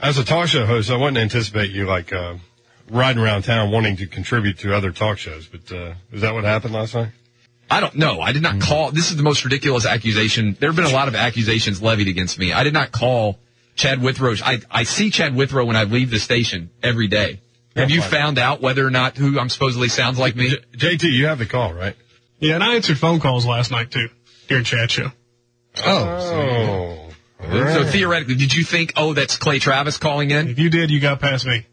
As a talk show host, I wouldn't anticipate you riding around town wanting to contribute to other talk shows, but is that what happened last night? I don't know. I did not call. This is the most ridiculous accusation. There have been a lot of accusations levied against me. I did not call Chad Withrow. I see Chad Withrow when I leave the station every day. Have you found out whether or not who I'm supposedly sounds like me? JT, you have the call, right? Yeah, and I answered phone calls last night, too, during Chad show. Oh. So theoretically, did you think, that's Clay Travis calling in? If you did, you got past me.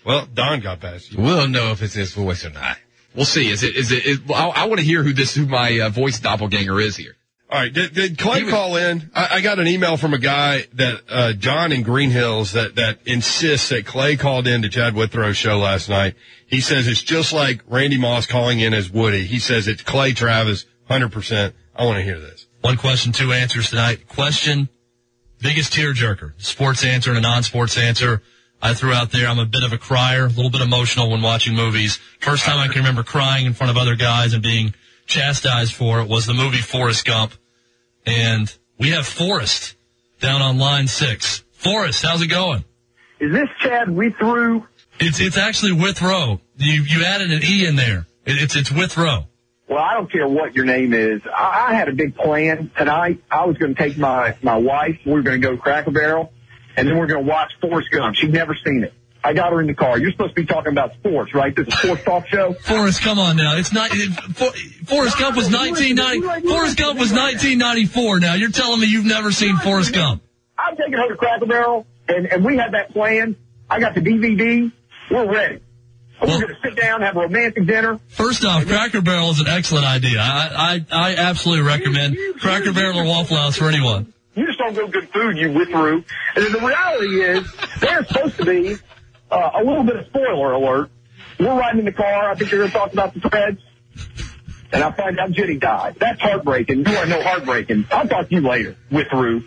Well, Don got past you. We'll know if it's his voice or not. We'll see. I want to hear who my voice doppelganger is here. All right. Did Clay call in? I got an email from a guy that, John in Green Hills that insists that Clay called in to Chad Withrow's show last night. He says it's just like Randy Moss calling in as Woody. He says it's Clay Travis, 100%. I want to hear this. One question, two answers tonight. Question, biggest tearjerker, sports answer and a non-sports answer. I threw out there, I'm a bit of a crier, a little bit emotional when watching movies. First time I can remember crying in front of other guys and being chastised for it was the movie Forrest Gump. And we have Forrest down on line 6. Forrest, how's it going? Is this Chad Withrow? It's actually Withrow. You added an E in there. It's Withrow. Well, I don't care what your name is. I had a big plan tonight. I was going to take my wife. We were going to go to Cracker Barrel. And then we're going to watch Forrest Gump. She'd never seen it. I got her in the car. You're supposed to be talking about sports, right? This is a sports talk show. Forrest, come on now. It's not. Forrest Gump was 1990. Forrest Gump was 1994. Now you're telling me you've never seen Forrest Gump? I'm taking her to Cracker Barrel, and we had that plan. I got the DVD. We're ready. We're going to sit down, have a romantic dinner. First off, Cracker Barrel is an excellent idea. I absolutely recommend Cracker Barrel or Waffle House for anyone. You just don't go good food, you Withrow. And the reality is, there's supposed to be a little bit of spoiler alert. We're riding in the car. I think you're going to talk about the Threads. And I find out Jenny died. That's heartbreaking. You want to know heartbreaking. I'll talk to you later, Withrow.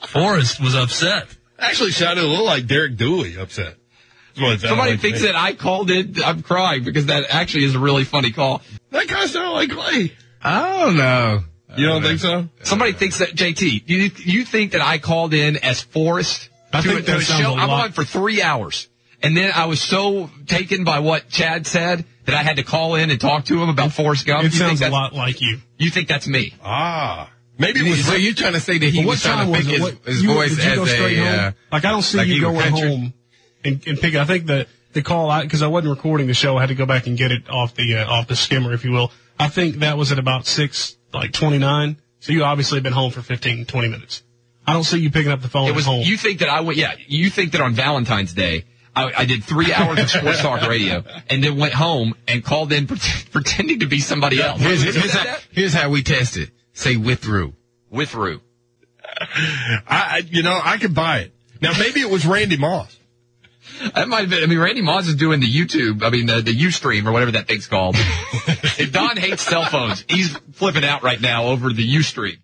Forrest was upset. Actually sounded a little like Derek Dooley upset. Somebody thinks that I called in. I'm crying because that actually is a really funny call. That guy sounded like Clay. I don't know. You don't think so? Somebody thinks that, JT, you think that I called in as Forrest to a show? I'm on for 3 hours. And then I was so taken by what Chad said that I had to call in and talk to him about Forrest Gump. It sounds a lot like you. You think that's me? Maybe it was. So you're trying to say that he was trying to pick his voice as home? Like, I don't see you going home and pick it. I think the call out, because I wasn't recording the show, I had to go back and get it off the skimmer, if you will. I think that was at about 6:29. So you obviously have been home for 15, 20 minutes. I don't see you picking up the phone at home. You think that you think that on Valentine's Day, I did 3 hours of sports talk radio and then went home and called in pretending to be somebody else. Here's how we test it. Say Withrow. Withrow. I could buy it. Now, maybe it was Randy Moss. That might have been. I mean, Randy Moss is doing the YouTube. I mean, the Ustream or whatever that thing's called. If Don hates cell phones, he's flipping out right now over the Ustream.